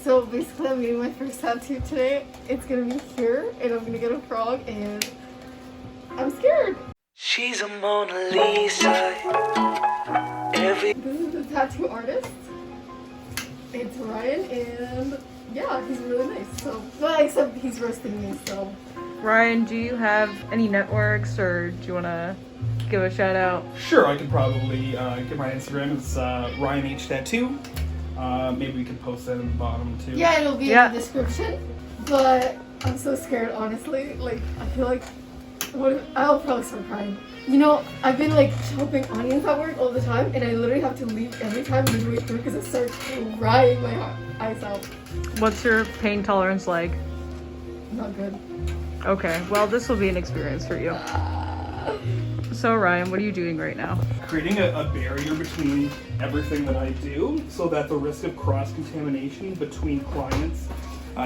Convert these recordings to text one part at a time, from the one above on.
So basically I'm getting my first tattoo today. It's gonna be here and I'm gonna get a frog and I'm scared. She's a Mona Lisa. This is the tattoo artist. It's Ryan and yeah, he's really nice. So, well, except he's roasting me, so. Ryan, do you have any networks or do you want to give a shout out? Sure, I could probably get my Instagram. It's Ryan H Tattoo. Maybe we could post that in the bottom too. Yeah, it'll be in the description. But I'm so scared, honestly. Like, I feel like I'll probably start crying. You know, I've been like chopping onions at work all the time, and I literally have to leave every time midway through because I start crying my eyes out. What's your pain tolerance like? Not good. Okay, well, this will be an experience for you. So, Ryan, what are you doing right now? Creating a barrier between everything that I do so that the risk of cross-contamination between clients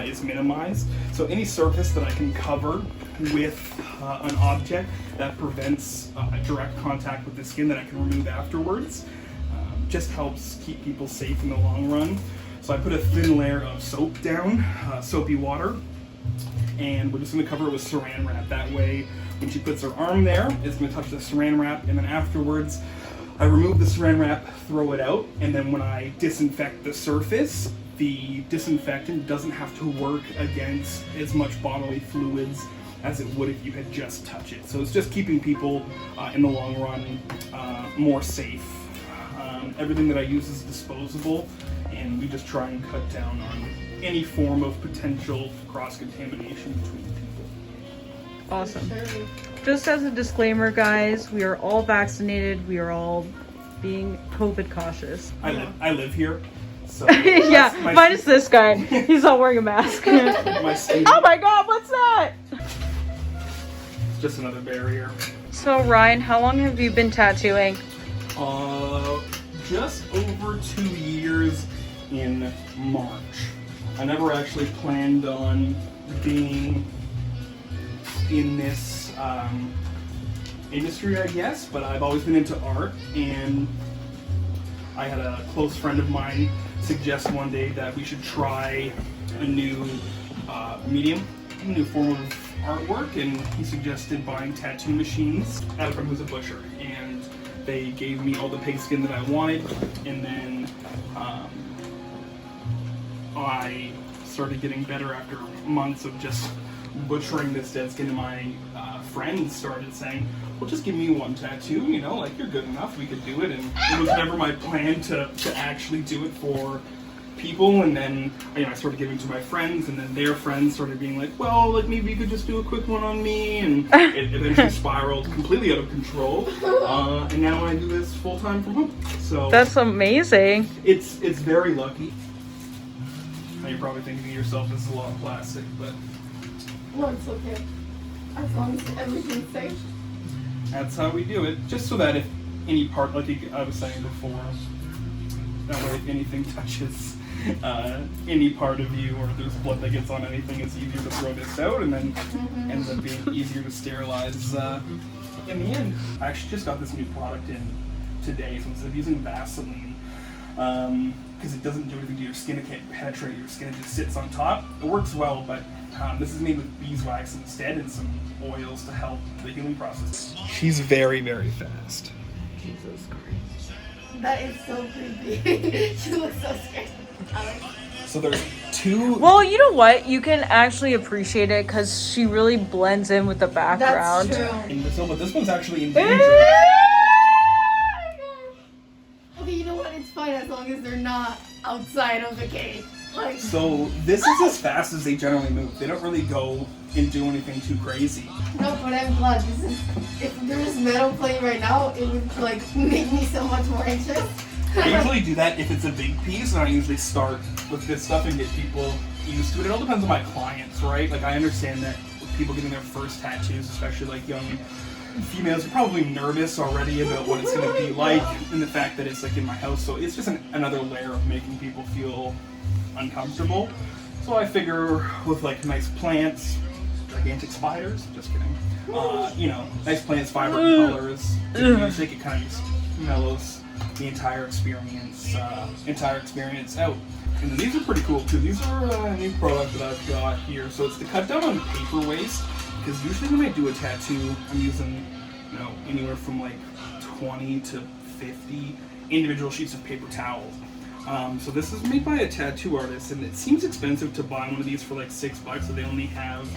is minimized. So any surface that I can cover with an object that prevents direct contact with the skin that I can remove afterwards just helps keep people safe in the long run. So I put a thin layer of soap down, soapy water, and we're just going to cover it with saran wrap. That way, when she puts her arm there, it's going to touch the saran wrap, and then afterwards, I remove the saran wrap, throw it out, and then when I disinfect the surface, the disinfectant doesn't have to work against as much bodily fluids as it would if you had just touched it. So it's just keeping people in the long run more safe. Everything that I use is disposable, and we just try and cut down on any form of potential cross-contamination between people. Awesome. Just as a disclaimer, guys, we are all vaccinated. We are all being COVID cautious. I live here, so Yeah, minus this guy. He's not wearing a mask. my student, Oh my god, what's that? it's just another barrier. So, Ryan, how long have you been tattooing? Just over 2 years in March. I never actually planned on being in this industry, I guess, but I've always been into art, and I had a close friend of mine suggest one day that we should try a new medium, a new form of artwork, and he suggested buying tattoo machines. I had a friend who's a butcher, and they gave me all the pigskin that I wanted, and then I started getting better after months of just butchering this dead skin, and my friends started saying, well, just give me one tattoo, you know, like, you're good enough, we could do it. And it was never my plan to actually do it for people. And then, you know, I started giving to my friends, and then their friends started being like, well, like, maybe you could just do a quick one on me, and it eventually spiraled completely out of control. And now I do this full-time from home. So That's amazing. it's very lucky. Now you're probably thinking to yourself, this is a lot of plastic, but No, it's okay. As long as everything's safe. that's how we do it. Just so that if any part, like I was saying before, that way if anything touches any part of you, or there's blood that gets on anything, it's easier to throw this out, and then ends up being easier to sterilize in the end. I actually just got this new product in today, so instead of using Vaseline, because it doesn't do anything to your skin, it can't penetrate your skin, it just sits on top. It works well, but this is made with beeswax instead, and some oils to help the healing process. She's very, very fast. Jesus Christ. That is so creepy. She looks so scared. I like it. So there's two. Well, you know what? You can actually appreciate it because she really blends in with the background. That's true. in Brazil, but this one's actually endangered. Okay, you know what? It's fine as long as they're not outside of the cage. Like, So this is as fast as they generally move. They don't really go and do anything too crazy. no, but I'm glad. This is. If there was metal playing right now, it would like make me so much more anxious. I usually do that if it's a big piece, and I usually start with this stuff and get people used to it. It all depends on my clients, right? Like, I understand that with people getting their first tattoos, especially like young females, are probably nervous already about what it's going to be like, and the fact that it's like in my house. So it's just another layer of making people feel uncomfortable. So I figure with like nice plants, gigantic spiders, just kidding. You know, nice plants, vibrant colors, the music, it kind of just mellows the entire experience out. And then these are pretty cool too. These are a new product that I've got here. So it's to cut down on paper waste, because usually when I do a tattoo, I'm using, you know, anywhere from like 20 to 50 individual sheets of paper towels. So this is made by a tattoo artist, and it seems expensive to buy one of these for like $6, so they only have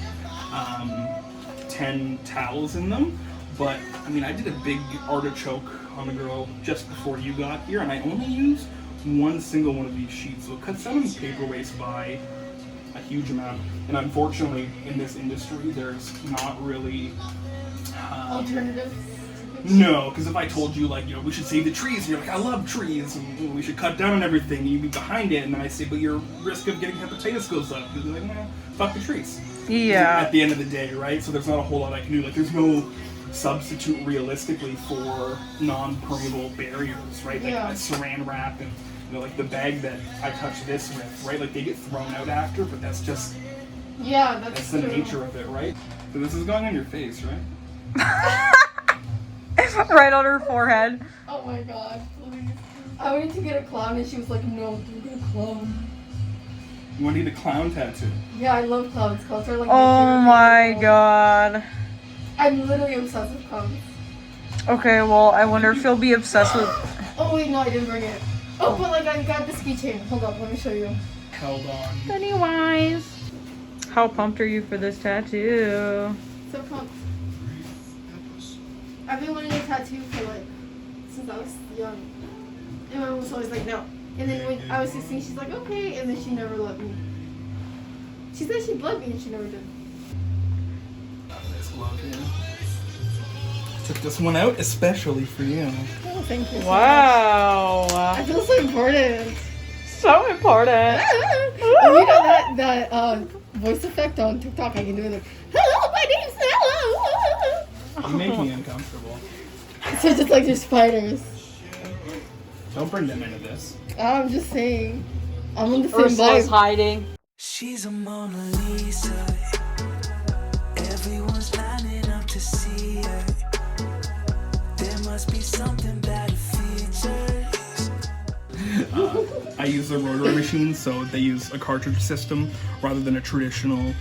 10 towels in them. But I mean, I did a big artichoke on a girl just before you got here, and I only used one single one of these sheets, so it cuts down on paper waste by a huge amount. And unfortunately, in this industry, there's not really Alternatives. no, because if I told you, like, you know, we should save the trees, and you're like, I love trees, and we should cut down on everything, and you'd be behind it, and then I say, but your risk of getting hepatitis goes up. You'd be like, nah, fuck the trees. Yeah. At the end of the day, right? So there's not a whole lot I can do. Like, there's no substitute realistically for non-permeable barriers, right? Like Yeah. saran wrap and, you know, like the bag that I touch this with, right? Like, they get thrown out after, but that's just, Yeah, that's that's the true. nature of it, right? So this is going on your face, right? Right on her forehead. Oh my god, please. I wanted to get a clown and she was like, no, don't get a clown. You want to get a clown tattoo? Yeah, I love clowns. Clowns are like Oh favorite my thing in the world. god. I'm literally obsessed with clowns. Okay, well, I wonder if you'll be obsessed with. Oh wait, no, I didn't bring it. Oh, but like I got this keychain. Hold up, let me show you. Held on. Pennywise. How pumped are you for this tattoo? So pumped. I've been wanting a tattoo for like since I was young. And my mom was always like, no. And then when I was 16, she's like, okay. And then she never let me. She said she'd let me and she never did. This glove here. Took this one out especially for you. Oh, thank you. so much. Wow. I feel so important. So important. And you know that voice effect on TikTok? I can do it like, hello, my name's Hello. You make me uncomfortable. So just like there's spiders. Don't bring them into this. I'm just saying. I'm on the same Ursula's vibe. hiding. She's a Mona Lisa. Everyone's lining up to see her. There must be something about her features. I use the rotary machine, so they use a cartridge system rather than a traditional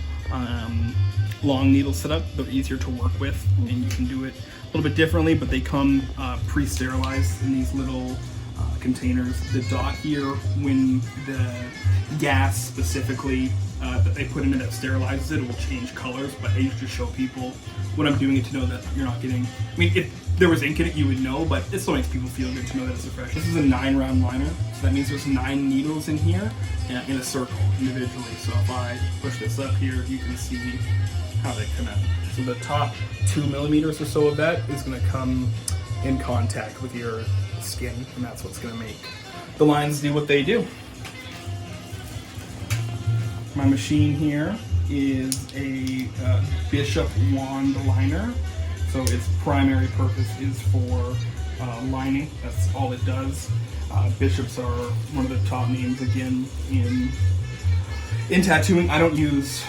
long needle setup. They're easier to work with, and you can do it a little bit differently, but they come pre-sterilized in these little containers. The dot here, when the gas specifically that they put in it that sterilizes it, will change colors, but I usually show people when I'm doing it to know that you're not getting, I mean, if there was ink in it, you would know, but it still makes people feel good to know that it's a fresh. This is a 9-round liner, so that means there's 9 needles in here in a circle individually. So if I push this up here, you can see how they connect. So the top 2 millimeters or so of that is going to come in contact with your skin, and that's what's going to make the lines do what they do. My machine here is a Bishop wand liner. So its primary purpose is for lining. That's all it does. Bishops are one of the top names again in tattooing. I don't use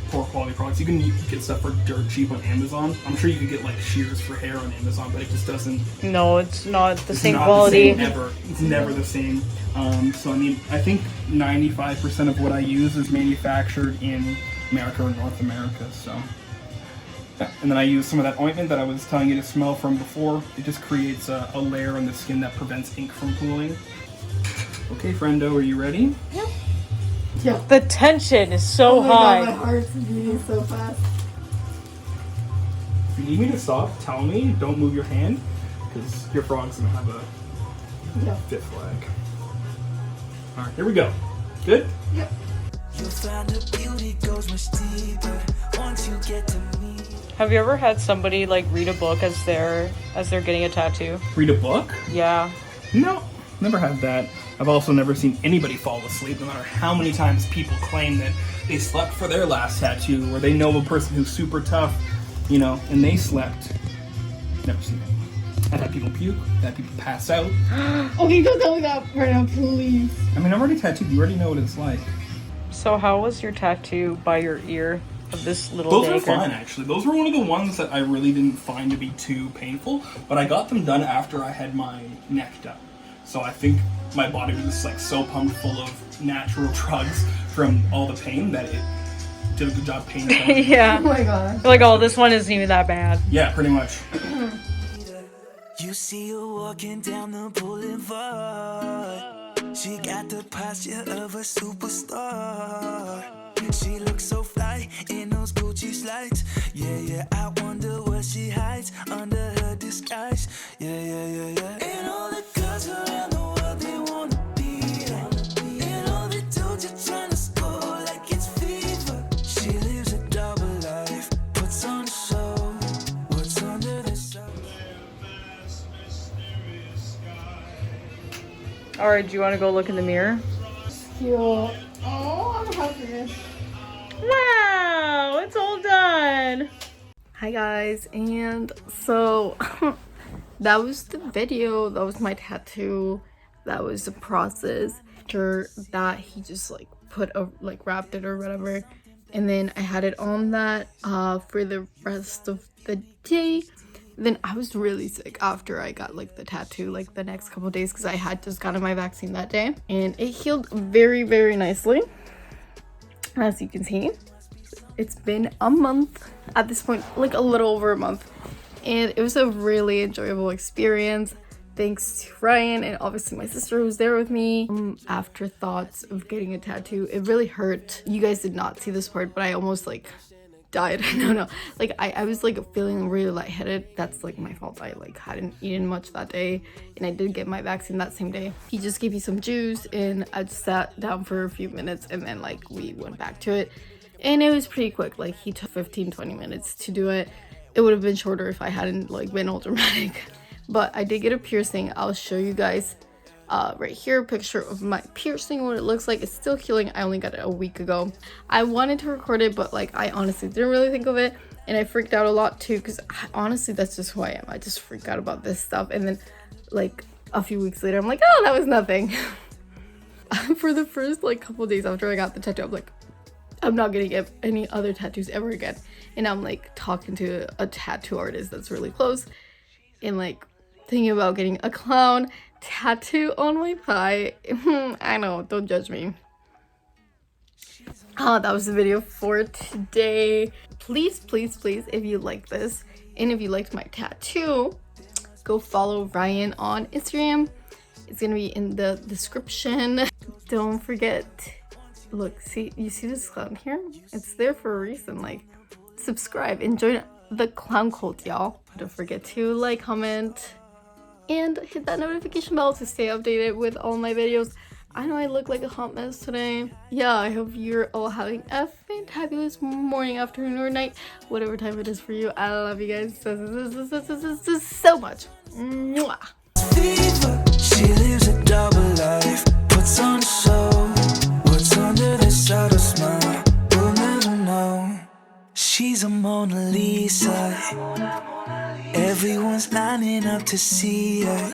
poor quality products. You can get stuff for dirt cheap on Amazon. I'm sure you can get like shears for hair on Amazon, but it just doesn't. No, it's not the It's same not quality. The same ever. It's never the same. So I mean, I think 95% of what I use is manufactured in America or North America. So, yeah. And then I use some of that ointment that I was telling you to smell from before. It just creates a layer on the skin that prevents ink from pooling. Okay, friendo, are you ready? Yeah. The tension is so Oh my god, my high. heart's beating so fast. If you need me to stop, tell me. Don't move your hand, because your frog's gonna have a Yeah. fifth flag. All right, here we go. Good. Yep. You'll find the beauty goes much deeper once you get to me. Have you ever had somebody like read a book as they're getting a tattoo? Read a book? Yeah. No, never had that. I've also never seen anybody fall asleep, no matter how many times people claim that they slept for their last tattoo, or they know a person who's super tough, you know, and they slept. Never seen it. I've had people puke, I've had people pass out. Okay, don't tell me that right now, please. I mean, I'm already tattooed, you already know what it's like. So how was your tattoo by your ear of this little Those were dagger? fine, actually. Those were one of the ones that I really didn't find to be too painful, but I got them done after I had my neck done. So I think my body was just like so pumped full of natural drugs from all the pain that it did a good job pain control. Oh Yeah. my god. Like, oh, this one isn't even that bad. Yeah, pretty much. You see her walking down the boulevard. She got the posture of a superstar. She looks so fly in those Gucci slides. Yeah, yeah, I wonder what she hides under her disguise. Yeah, yeah, yeah, yeah. And all the girls around the world, they wanna be her. And all the dudes are trying to score like it's fever. She lives a double life, puts on a show. What's under the sun? Alright, do you want to go look in the mirror? Cute. Oh, I'm happy. Wow, it's all done. Hi guys, and so that was the video. That was my tattoo. That was the process. After that, he just like wrapped it or whatever, and then I had it on that for the rest of the day. Then I was really sick after I got like the tattoo, like the next couple days, because I had just gotten my vaccine that day, and it healed very, very nicely. As you can see, it's been a month at this point, like a little over a month, and it was a really enjoyable experience. Thanks to Ryan and obviously my sister who was there with me. Afterthoughts of getting a tattoo, it really hurt. You guys did not see this part, but I almost like died. No, like I was like feeling really lightheaded. That's like my fault. I like hadn't eaten much that day, and I did get my vaccine that same day. He just gave me some juice, and I just sat down for a few minutes, and then like we went back to it, and it was pretty quick. Like he took 15-20 minutes to do it. It would have been shorter if I hadn't like been all dramatic. But I did get a piercing. I'll show you guys right here a picture of my piercing, what it looks like. It's still healing. I only got it a week ago. I wanted to record it, but like I honestly didn't really think of it, and I freaked out a lot too, because honestly that's just who I am. I just freak out about this stuff, and then like a few weeks later I'm like, oh, that was nothing. For the first like couple days after I got the tattoo, I'm like, I'm not gonna get any other tattoos ever again. And I'm like talking to a tattoo artist that's really close, and like thinking about getting a clown tattoo on my thigh. I know, don't judge me. That was the video for today. Please, if you like this and if you liked my tattoo, go follow Ryan on Instagram. It's gonna be in the description. Don't forget, look, see, you see this clown here? It's there for a reason. Like, subscribe and join the clown cult, y'all. Don't forget to like, comment, and hit that notification bell to stay updated with all my videos. I know I look like a hot mess today. Yeah, I hope you're all having a fantabulous morning, afternoon, or night, whatever time it is for you. I love you guys so much. Mwah. Fever. She lives a double life, puts on a show. What's under this outer smile? We'll never know. She's a Mona Lisa. Everyone's lining up to see her.